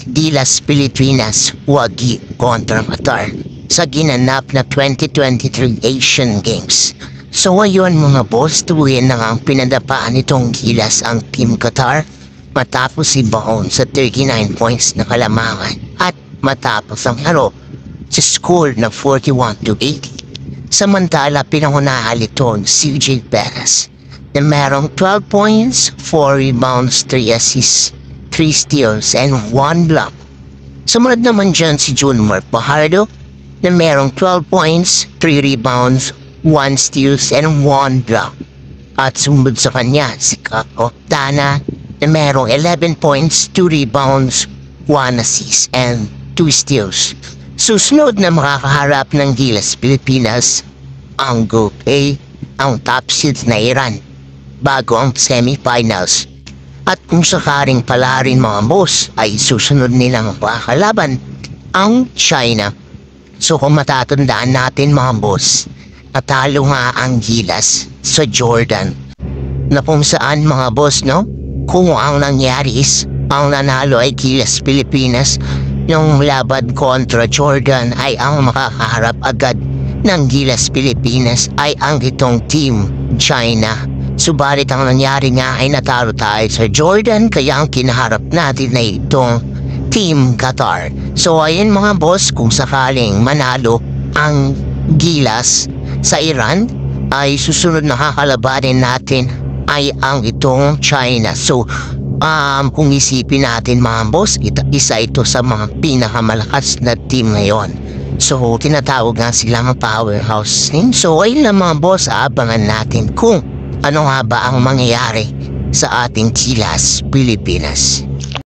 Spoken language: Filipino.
Gilas Pilipinas Wagi kontra Qatar sa ginanap na 2023 Asian Games. So ngayon mga boss, tuloy na nga ang pinadapaan nitong Gilas ang Team Qatar matapos ibaon sa 39 points na kalamangan at matapos ang laro sa score na 41-80. Samantala pinangunahan ito si CJ Perez na merong 12 points, 4 rebounds, 3 assists, 3 steals, and 1 block. Sumunod naman dyan si Junmar Fajardo na merong 12 points, 3 rebounds, 1 steals, and 1 block. At sumunod sa kanya si Kako Tana na merong 11 points, 2 rebounds, 1 assist, and 2 steals. Susunod na makakaharap ng Gilas Pilipinas ang Group A, ang top seed na Iran, bago ang semifinals. At kung sakaring pala rin mga boss ay susunod nilang makakalaban ang China. So kung matatandaan natin mga boss, natalo nga ang Gilas sa Jordan. Na kung saan mga boss no, kung ang nangyari is ang nanalo ay Gilas Pilipinas, yung laban kontra Jordan ay ang makakaharap agad ng Gilas Pilipinas ay ang itong Team China. Subalit ang nangyari nga ay natalo tayo sa Jordan kaya ang kinaharap natin ay itong Team Qatar. So ayun mga boss, kung sakaling manalo ang Gilas sa Iran ay susunod na kakalabanin natin ay ang itong China. So kung isipin natin mga boss, isa ito sa mga pinakamalakas na team ngayon. So tinatawag nga silang powerhouse team. So ayun lang mga boss, abangan natin kung ano nga ba ang mangyayari sa ating Gilas Pilipinas.